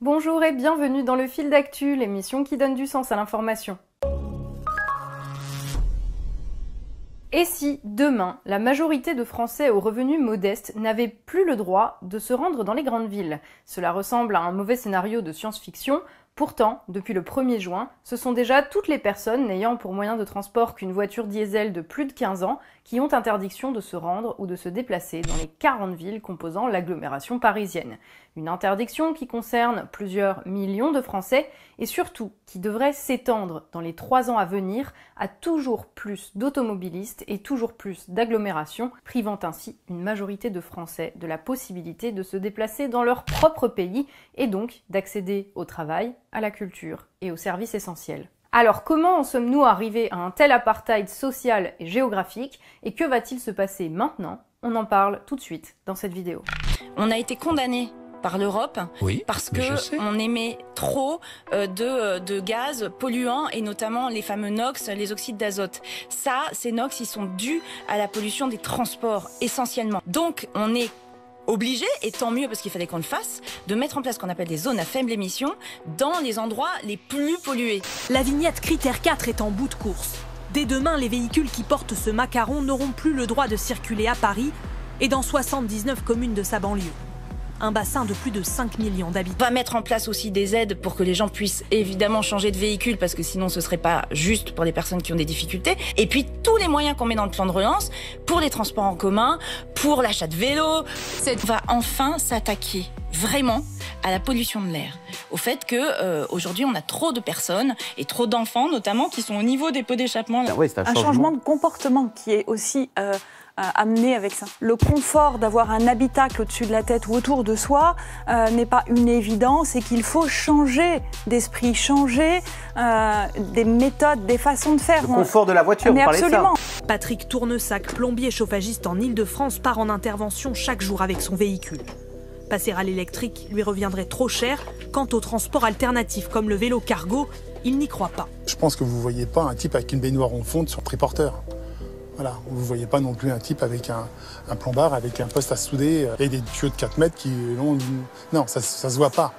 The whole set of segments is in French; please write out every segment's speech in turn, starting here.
Bonjour et bienvenue dans le Fil d'actu, l'émission qui donne du sens à l'information. Et si, demain, la majorité de Français aux revenus modestes n'avaient plus le droit de se rendre dans les grandes villes? Cela ressemble à un mauvais scénario de science-fiction. Pourtant, depuis le 1er juin, ce sont déjà toutes les personnes n'ayant pour moyen de transport qu'une voiture diesel de plus de 15 ans qui ont interdiction de se rendre ou de se déplacer dans les 40 villes composant l'agglomération parisienne. Une interdiction qui concerne plusieurs millions de Français et surtout qui devrait s'étendre dans les 3 ans à venir à toujours plus d'automobilistes et toujours plus d'agglomérations, privant ainsi une majorité de Français de la possibilité de se déplacer dans leur propre pays et donc d'accéder au travail, à la culture et aux services essentiels. Alors comment en sommes-nous arrivés à un tel apartheid social et géographique et que va-t-il se passer maintenant? On en parle tout de suite dans cette vidéo. On a été condamnés par l'Europe parce que on émet trop de gaz polluants et notamment les fameux NOx, les oxydes d'azote. Ça, ces NOx, ils sont dus à la pollution des transports essentiellement. Donc on est obligé, et tant mieux parce qu'il fallait qu'on le fasse, de mettre en place ce qu'on appelle des zones à faible émission dans les endroits les plus pollués. La vignette critère 4 est en bout de course. Dès demain, les véhicules qui portent ce macaron n'auront plus le droit de circuler à Paris et dans 79 communes de sa banlieue. Un bassin de plus de 5 millions d'habitants. On va mettre en place aussi des aides pour que les gens puissent évidemment changer de véhicule parce que sinon ce serait pas juste pour les personnes qui ont des difficultés. Et puis tous les moyens qu'on met dans le plan de relance pour les transports en commun, pour l'achat de vélos. On va enfin s'attaquer vraiment à la pollution de l'air. Au fait que aujourd'hui on a trop de personnes et trop d'enfants notamment qui sont au niveau des pots d'échappement. Ah ouais, un changement de comportement qui est aussi amené avec ça. Le confort d'avoir un habitacle au-dessus de la tête ou autour de soi n'est pas une évidence et qu'il faut changer d'esprit, changer des méthodes, des façons de faire. Le confort de la voiture, mais vous parlez absolument. de ça. Patrick Tournesac, plombier chauffagiste en Île-de-France, part en intervention chaque jour avec son véhicule. Passer à l'électrique lui reviendrait trop cher. Quant aux transports alternatifs comme le vélo cargo, il n'y croit pas. Je pense que vous ne voyez pas un type avec une baignoire en fonte sur triporteur. Voilà, vous ne voyez pas non plus un type avec un plombard, avec un poste à souder et des tuyaux de 4 mètres qui... Non, ça se voit pas.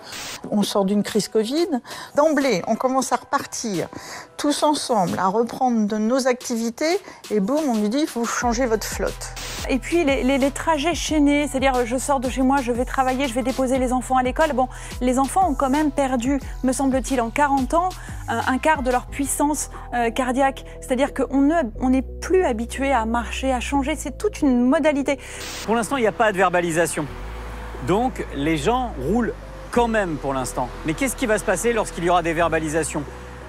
On sort d'une crise Covid. D'emblée, on commence à repartir tous ensemble, à reprendre de nos activités et boum, on nous dit il faut changer votre flotte. Et puis les trajets chaînés, c'est-à-dire je sors de chez moi, je vais travailler, je vais déposer les enfants à l'école. Bon, les enfants ont quand même perdu, me semble-t-il, en 40 ans, un quart de leur puissance cardiaque. C'est-à-dire qu'on n'est plus habitué à marcher, à changer, c'est toute une modalité. Pour l'instant, il n'y a pas de verbalisation. Donc, les gens roulent quand même pour l'instant. Mais qu'est-ce qui va se passer lorsqu'il y aura des verbalisations ?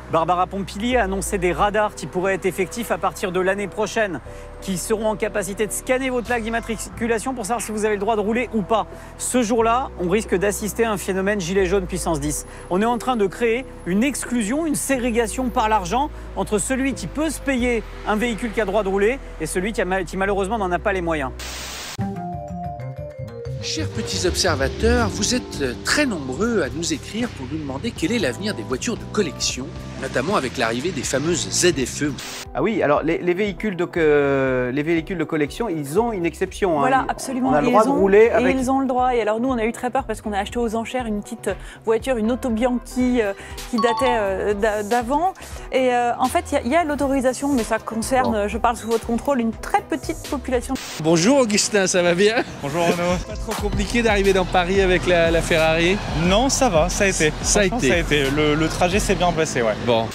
Barbara Pompili a annoncé des radars qui pourraient être effectifs à partir de l'année prochaine, qui seront en capacité de scanner votre plaque d'immatriculation pour savoir si vous avez le droit de rouler ou pas. Ce jour-là, on risque d'assister à un phénomène gilet jaune puissance 10. On est en train de créer une exclusion, une ségrégation par l'argent entre celui qui peut se payer un véhicule qui a le droit de rouler et celui qui malheureusement n'en a pas les moyens. Chers petits observateurs, vous êtes très nombreux à nous écrire pour nous demander quel est l'avenir des voitures de collection, notamment avec l'arrivée des fameuses ZFE. Ah oui, alors les véhicules de collection, ils ont une exception. Voilà, hein. absolument. On a le droit de rouler avec... Et ils ont le droit. Et alors nous, on a eu très peur parce qu'on a acheté aux enchères une petite voiture, une Auto Bianchi qui datait d'avant. Et en fait, il y a l'autorisation, mais ça concerne, je parle sous votre contrôle, une très petite population. Bonjour Augustin, ça va bien? Bonjour Renaud. Pas trop compliqué d'arriver dans Paris avec la Ferrari? Non, ça va, ça a été. Ça a été. Le trajet s'est bien passé, ouais. Bon.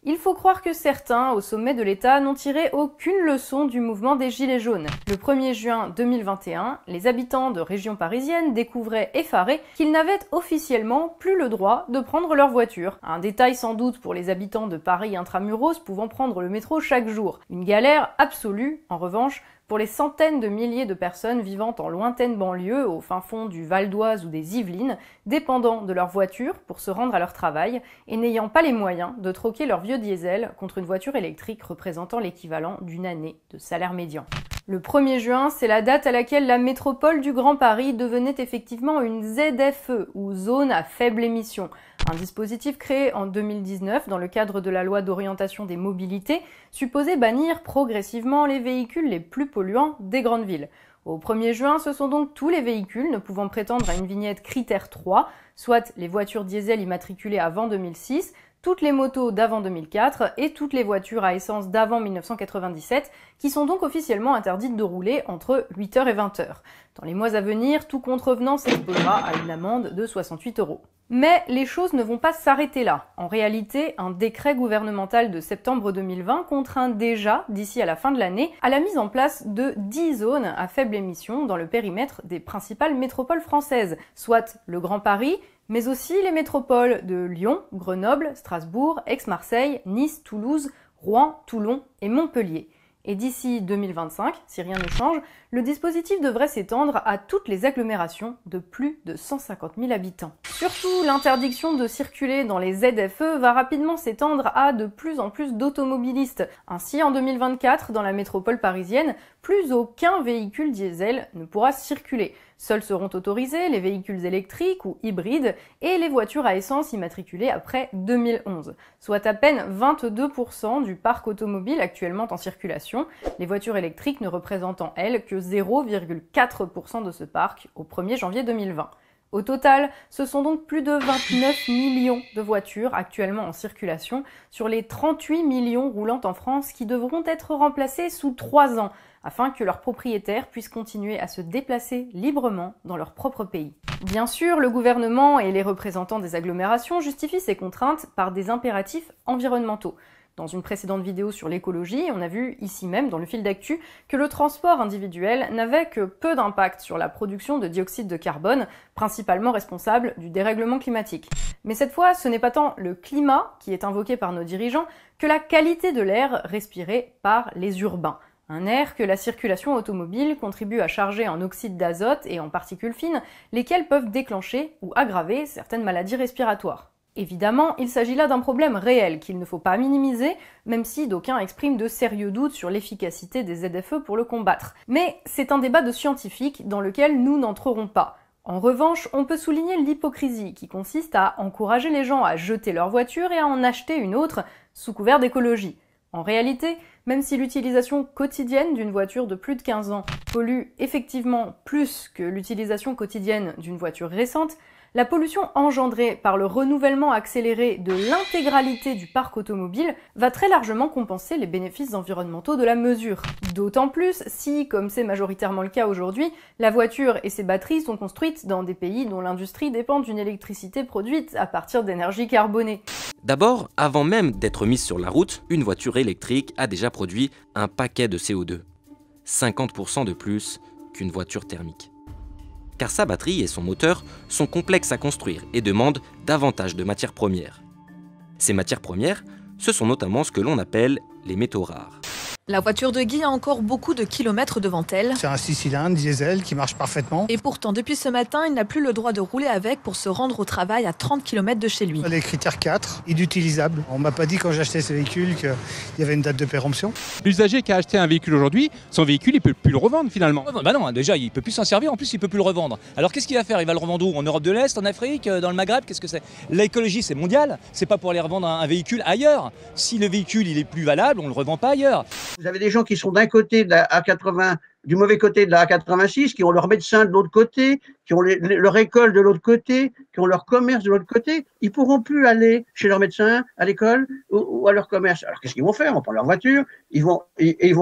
Il faut croire que certains, au sommet de l'État, n'ont tiré aucune leçon du mouvement des Gilets jaunes. Le 1er juin 2021, les habitants de région parisienne découvraient effarés qu'ils n'avaient officiellement plus le droit de prendre leur voiture. Un détail sans doute pour les habitants de Paris intramuros pouvant prendre le métro chaque jour. Une galère absolue, en revanche, pour les centaines de milliers de personnes vivant en lointaine banlieue, au fin fond du Val d'Oise ou des Yvelines, dépendant de leur voiture pour se rendre à leur travail et n'ayant pas les moyens de troquer leur vieux diesel contre une voiture électrique représentant l'équivalent d'une année de salaire médian. Le 1er juin, c'est la date à laquelle la métropole du Grand Paris devenait effectivement une ZFE, ou zone à faible émission, un dispositif créé en 2019 dans le cadre de la loi d'orientation des mobilités, supposé bannir progressivement les véhicules les plus polluants des grandes villes. Au 1er juin, ce sont donc tous les véhicules ne pouvant prétendre à une vignette critère 3, soit les voitures diesel immatriculées avant 2006, toutes les motos d'avant 2004 et toutes les voitures à essence d'avant 1997 qui sont donc officiellement interdites de rouler entre 8h et 20h. Dans les mois à venir, tout contrevenant s'exposera à une amende de 68 €. Mais les choses ne vont pas s'arrêter là. En réalité, un décret gouvernemental de septembre 2020 contraint déjà, d'ici à la fin de l'année, à la mise en place de 10 zones à faible émission dans le périmètre des principales métropoles françaises, soit le Grand Paris, mais aussi les métropoles de Lyon, Grenoble, Strasbourg, Aix-Marseille, Nice, Toulouse, Rouen, Toulon et Montpellier. Et d'ici 2025, si rien ne change, le dispositif devrait s'étendre à toutes les agglomérations de plus de 150 000 habitants. Surtout, l'interdiction de circuler dans les ZFE va rapidement s'étendre à de plus en plus d'automobilistes. Ainsi, en 2024, dans la métropole parisienne, plus aucun véhicule diesel ne pourra circuler. Seuls seront autorisés les véhicules électriques ou hybrides et les voitures à essence immatriculées après 2011, soit à peine 22% du parc automobile actuellement en circulation, les voitures électriques ne représentant, elles, que 0,4% de ce parc au 1er janvier 2020. Au total, ce sont donc plus de 29 millions de voitures actuellement en circulation sur les 38 millions roulant en France qui devront être remplacées sous 3 ans afin que leurs propriétaires puissent continuer à se déplacer librement dans leur propre pays. Bien sûr, le gouvernement et les représentants des agglomérations justifient ces contraintes par des impératifs environnementaux. Dans une précédente vidéo sur l'écologie, on a vu ici même dans le fil d'actu que le transport individuel n'avait que peu d'impact sur la production de dioxyde de carbone, principalement responsable du dérèglement climatique. Mais cette fois, ce n'est pas tant le climat qui est invoqué par nos dirigeants que la qualité de l'air respiré par les urbains. Un air que la circulation automobile contribue à charger en oxyde d'azote et en particules fines, lesquelles peuvent déclencher ou aggraver certaines maladies respiratoires. Évidemment, il s'agit là d'un problème réel qu'il ne faut pas minimiser, même si d'aucuns expriment de sérieux doutes sur l'efficacité des ZFE pour le combattre. Mais c'est un débat de scientifiques dans lequel nous n'entrerons pas. En revanche, on peut souligner l'hypocrisie qui consiste à encourager les gens à jeter leur voiture et à en acheter une autre sous couvert d'écologie. En réalité, même si l'utilisation quotidienne d'une voiture de plus de 15 ans pollue effectivement plus que l'utilisation quotidienne d'une voiture récente, la pollution engendrée par le renouvellement accéléré de l'intégralité du parc automobile va très largement compenser les bénéfices environnementaux de la mesure. D'autant plus si, comme c'est majoritairement le cas aujourd'hui, la voiture et ses batteries sont construites dans des pays dont l'industrie dépend d'une électricité produite à partir d'énergie carbonée. D'abord, avant même d'être mise sur la route, une voiture électrique a déjà produit un paquet de CO2. 50% de plus qu'une voiture thermique. Car sa batterie et son moteur sont complexes à construire et demandent davantage de matières premières. Ces matières premières, ce sont notamment ce que l'on appelle les métaux rares. La voiture de Guy a encore beaucoup de kilomètres devant elle. C'est un 6 cylindres diesel qui marche parfaitement. Et pourtant, depuis ce matin, il n'a plus le droit de rouler avec pour se rendre au travail à 30 km de chez lui. Les critères 4, inutilisable. On m'a pas dit quand j'ai acheté ce véhicule qu'il y avait une date de péremption. L'usager qui a acheté un véhicule aujourd'hui, son véhicule, il peut plus le revendre finalement. Bah non, déjà, il peut plus s'en servir, en plus, il peut plus le revendre. Alors qu'est-ce qu'il va faire? Il va le revendre où? En Europe de l'Est, en Afrique, dans le Maghreb? Qu'est-ce que c'est? L'écologie, c'est mondial. C'est pas pour aller revendre un véhicule ailleurs. Si le véhicule, il est plus valable, on le revend pas ailleurs. Vous avez des gens qui sont d'un côté de la A80, du mauvais côté de la A86, qui ont leur médecin de l'autre côté, qui ont leur école de l'autre côté, qui ont leur commerce de l'autre côté. Ils pourront plus aller chez leur médecin, à l'école ou à leur commerce. Alors qu'est-ce qu'ils vont faire? On prend leur voiture, ils vont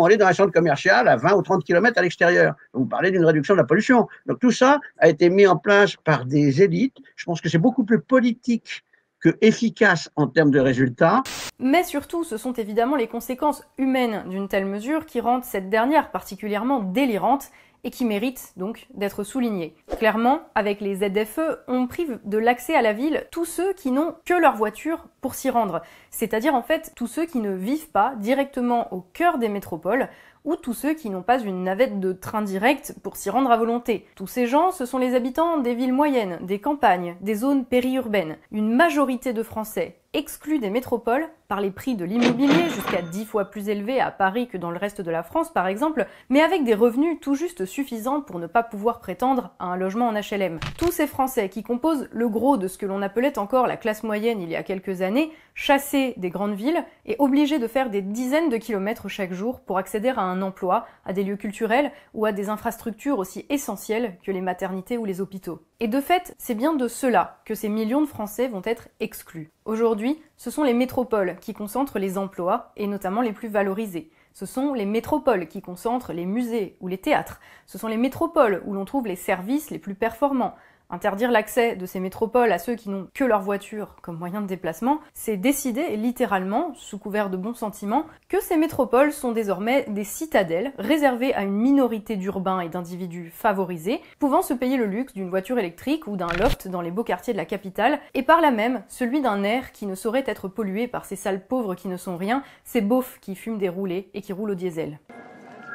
aller dans un centre commercial à 20 ou 30 km à l'extérieur. Vous parlez d'une réduction de la pollution. Donc tout ça a été mis en place par des élites. Je pense que c'est beaucoup plus politique que efficace en termes de résultats. Mais surtout, ce sont évidemment les conséquences humaines d'une telle mesure qui rendent cette dernière particulièrement délirante et qui mérite donc d'être soulignée. Clairement, avec les ZFE, on prive de l'accès à la ville tous ceux qui n'ont que leur voiture pour s'y rendre, c'est-à-dire en fait tous ceux qui ne vivent pas directement au cœur des métropoles ou tous ceux qui n'ont pas une navette de train direct pour s'y rendre à volonté. Tous ces gens, ce sont les habitants des villes moyennes, des campagnes, des zones périurbaines. Une majorité de Français exclus des métropoles par les prix de l'immobilier, jusqu'à 10 fois plus élevés à Paris que dans le reste de la France par exemple, mais avec des revenus tout juste suffisants pour ne pas pouvoir prétendre à un logement en HLM. Tous ces Français qui composent le gros de ce que l'on appelait encore la classe moyenne il y a quelques années, chassés des grandes villes et obligés de faire des dizaines de kilomètres chaque jour pour accéder à un emploi, à des lieux culturels ou à des infrastructures aussi essentielles que les maternités ou les hôpitaux. Et de fait, c'est bien de cela que ces millions de Français vont être exclus. Aujourd'hui, ce sont les métropoles qui concentrent les emplois, et notamment les plus valorisés. Ce sont les métropoles qui concentrent les musées ou les théâtres. Ce sont les métropoles où l'on trouve les services les plus performants. Interdire l'accès de ces métropoles à ceux qui n'ont que leur voiture comme moyen de déplacement, c'est décider littéralement, sous couvert de bons sentiments, que ces métropoles sont désormais des citadelles réservées à une minorité d'urbains et d'individus favorisés, pouvant se payer le luxe d'une voiture électrique ou d'un loft dans les beaux quartiers de la capitale, et par là même celui d'un air qui ne saurait être pollué par ces sales pauvres qui ne sont rien, ces beaufs qui fument des roulés et qui roulent au diesel.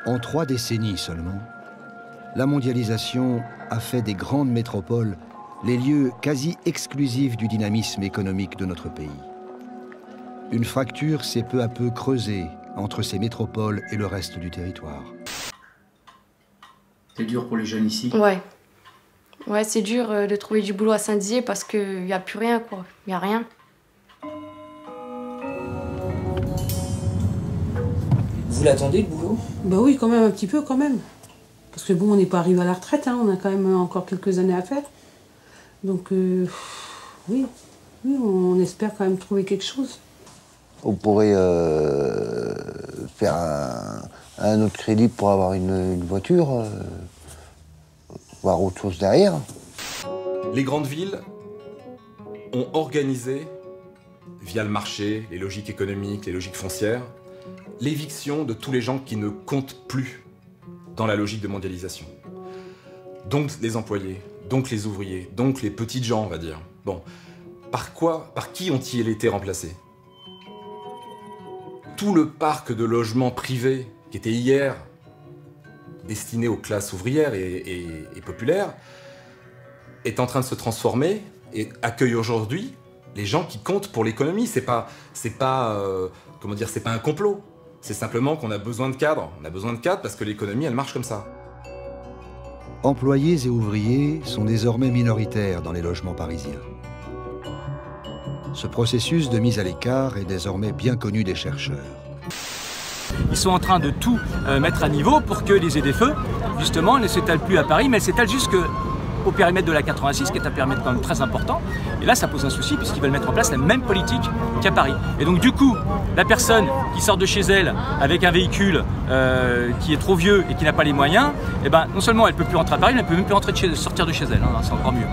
En 3 décennies seulement, la mondialisation a fait des grandes métropoles les lieux quasi exclusifs du dynamisme économique de notre pays. Une fracture s'est peu à peu creusée entre ces métropoles et le reste du territoire. C'est dur pour les jeunes ici? Ouais, c'est dur de trouver du boulot à Saint-Dizier parce qu'il n'y a plus rien, quoi. Il n'y a rien. Vous l'attendez, le boulot? Bah oui, quand même, un petit peu, quand même. Parce que bon, on n'est pas arrivé à la retraite, hein, on a quand même encore quelques années à faire. Donc, oui, on espère quand même trouver quelque chose. On pourrait faire un autre crédit pour avoir une voiture, voir autre chose derrière. Les grandes villes ont organisé, via le marché, les logiques économiques, les logiques foncières, l'éviction de tous les gens qui ne comptent plus dans la logique de mondialisation. Donc les employés, donc les ouvriers, donc les petites gens, on va dire. Bon, par qui ont-ils été remplacés? Tout le parc de logements privés qui était hier destiné aux classes ouvrières et populaires est en train de se transformer et accueille aujourd'hui les gens qui comptent pour l'économie. C'est pas un complot. C'est simplement qu'on a besoin de cadres. On a besoin de cadres parce que l'économie, elle marche comme ça. Employés et ouvriers sont désormais minoritaires dans les logements parisiens. Ce processus de mise à l'écart est désormais bien connu des chercheurs. Ils sont en train de tout mettre à niveau pour que les ZFE, justement, ne s'étalent plus à Paris, mais elles s'étalent jusqu'au périmètre de la 86, qui est un périmètre quand même très important. Et là, ça pose un souci puisqu'ils veulent mettre en place la même politique qu'à Paris. Et donc, du coup, la personne qui sort de chez elle avec un véhicule qui est trop vieux et qui n'a pas les moyens, eh ben, non seulement elle ne peut plus rentrer à Paris, mais elle ne peut même plus sortir de chez elle. Hein, c'est encore mieux.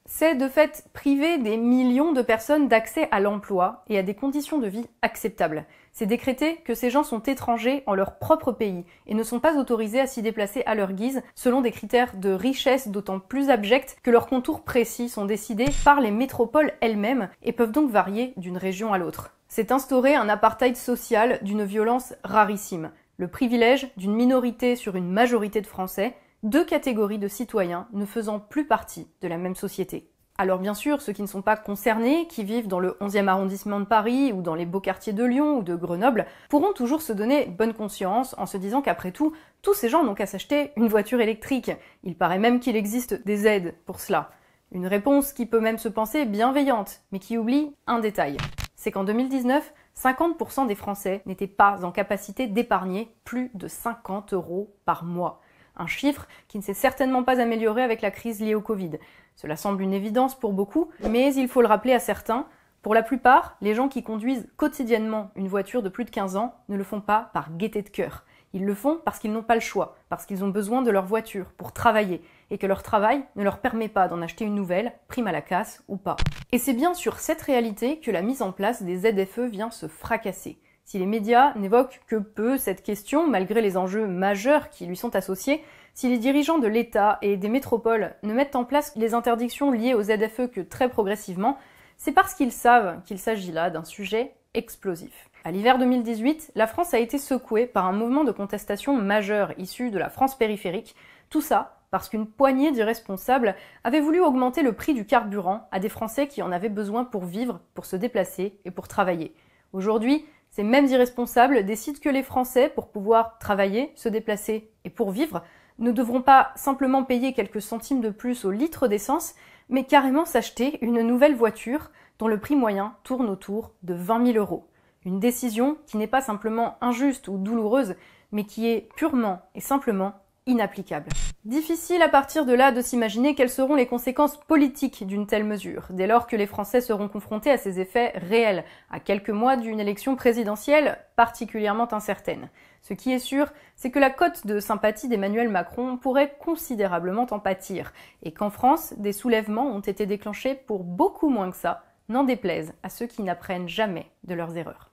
C'est de fait priver des millions de personnes d'accès à l'emploi et à des conditions de vie acceptables. C'est décréter que ces gens sont étrangers en leur propre pays et ne sont pas autorisés à s'y déplacer à leur guise selon des critères de richesse d'autant plus abjects que leurs contours précis sont décidés par les métropoles elles-mêmes et peuvent donc varier d'une région à l'autre. C'est instaurer un apartheid social d'une violence rarissime, le privilège d'une minorité sur une majorité de Français, 2 catégories de citoyens ne faisant plus partie de la même société. Alors bien sûr, ceux qui ne sont pas concernés, qui vivent dans le 11e arrondissement de Paris ou dans les beaux quartiers de Lyon ou de Grenoble, pourront toujours se donner bonne conscience en se disant qu'après tout, tous ces gens n'ont qu'à s'acheter une voiture électrique. Il paraît même qu'il existe des aides pour cela. Une réponse qui peut même se penser bienveillante, mais qui oublie un détail. C'est qu'en 2019, 50% des Français n'étaient pas en capacité d'épargner plus de 50 € par mois. Un chiffre qui ne s'est certainement pas amélioré avec la crise liée au Covid. Cela semble une évidence pour beaucoup, mais il faut le rappeler à certains, pour la plupart, les gens qui conduisent quotidiennement une voiture de plus de 15 ans ne le font pas par gaieté de cœur. Ils le font parce qu'ils n'ont pas le choix, parce qu'ils ont besoin de leur voiture pour travailler, et que leur travail ne leur permet pas d'en acheter une nouvelle, prime à la casse ou pas. Et c'est bien sur cette réalité que la mise en place des ZFE vient se fracasser. Si les médias n'évoquent que peu cette question, malgré les enjeux majeurs qui lui sont associés, si les dirigeants de l'État et des métropoles ne mettent en place les interdictions liées aux ZFE que très progressivement, c'est parce qu'ils savent qu'il s'agit là d'un sujet explosif. À l'hiver 2018, la France a été secouée par un mouvement de contestation majeur issu de la France périphérique, tout ça parce qu'une poignée d'irresponsables avait voulu augmenter le prix du carburant à des Français qui en avaient besoin pour vivre, pour se déplacer et pour travailler. Aujourd'hui, ces mêmes irresponsables décident que les Français, pour pouvoir travailler, se déplacer et pour vivre, ne devront pas simplement payer quelques centimes de plus au litre d'essence, mais carrément s'acheter une nouvelle voiture dont le prix moyen tourne autour de 20 000 €. Une décision qui n'est pas simplement injuste ou douloureuse, mais qui est purement et simplement inapplicable. Difficile à partir de là de s'imaginer quelles seront les conséquences politiques d'une telle mesure, dès lors que les Français seront confrontés à ses effets réels, à quelques mois d'une élection présidentielle particulièrement incertaine. Ce qui est sûr, c'est que la cote de sympathie d'Emmanuel Macron pourrait considérablement en pâtir, et qu'en France, des soulèvements ont été déclenchés pour beaucoup moins que ça, n'en déplaise à ceux qui n'apprennent jamais de leurs erreurs.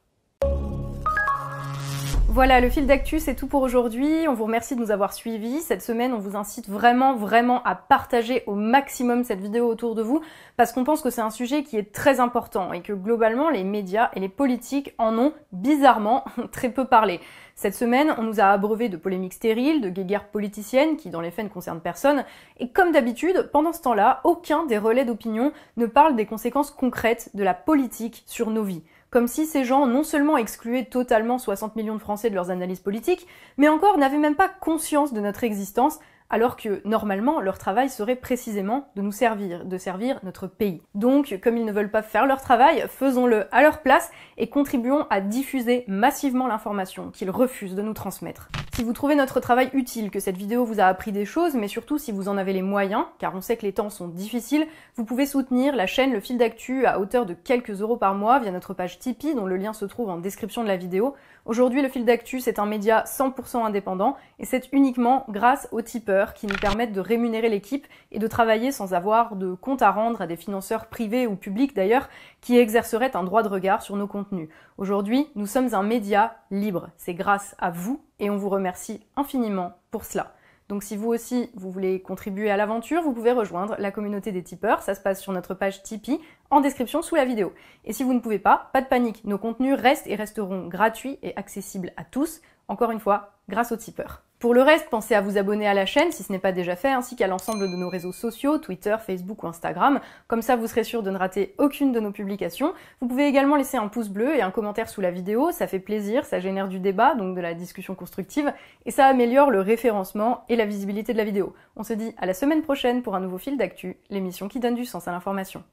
Voilà, le fil d'actu, c'est tout pour aujourd'hui. On vous remercie de nous avoir suivis. Cette semaine, on vous incite vraiment à partager au maximum cette vidéo autour de vous parce qu'on pense que c'est un sujet qui est très important et que globalement, les médias et les politiques en ont bizarrement très peu parlé. Cette semaine, on nous a abreuvé de polémiques stériles, de guéguerres politiciennes qui, dans les faits, ne concernent personne. Et comme d'habitude, pendant ce temps-là, aucun des relais d'opinion ne parle des conséquences concrètes de la politique sur nos vies. Comme si ces gens non seulement excluaient totalement 60 millions de Français de leurs analyses politiques, mais encore n'avaient même pas conscience de notre existence, alors que, normalement, leur travail serait précisément de nous servir, de servir notre pays. Donc, comme ils ne veulent pas faire leur travail, faisons-le à leur place et contribuons à diffuser massivement l'information qu'ils refusent de nous transmettre. Si vous trouvez notre travail utile, que cette vidéo vous a appris des choses, mais surtout si vous en avez les moyens, car on sait que les temps sont difficiles, vous pouvez soutenir la chaîne Le Fil d'Actu à hauteur de quelques euros par mois via notre page Tipeee, dont le lien se trouve en description de la vidéo. Aujourd'hui, Le Fil d'Actu, c'est un média 100% indépendant, et c'est uniquement grâce aux tipeurs qui nous permettent de rémunérer l'équipe et de travailler sans avoir de compte à rendre à des financeurs privés ou publics d'ailleurs, qui exerceraient un droit de regard sur nos contenus. Aujourd'hui, nous sommes un média libre. C'est grâce à vous, et on vous remercie infiniment pour cela. Donc si vous aussi, vous voulez contribuer à l'aventure, vous pouvez rejoindre la communauté des tipeurs, ça se passe sur notre page Tipeee, en description sous la vidéo. Et si vous ne pouvez pas de panique, nos contenus restent et resteront gratuits et accessibles à tous, encore une fois, grâce aux tipeurs. Pour le reste, pensez à vous abonner à la chaîne si ce n'est pas déjà fait, ainsi qu'à l'ensemble de nos réseaux sociaux, Twitter, Facebook ou Instagram. Comme ça, vous serez sûr de ne rater aucune de nos publications. Vous pouvez également laisser un pouce bleu et un commentaire sous la vidéo, ça fait plaisir, ça génère du débat, donc de la discussion constructive, et ça améliore le référencement et la visibilité de la vidéo. On se dit à la semaine prochaine pour un nouveau fil d'actu, l'émission qui donne du sens à l'information.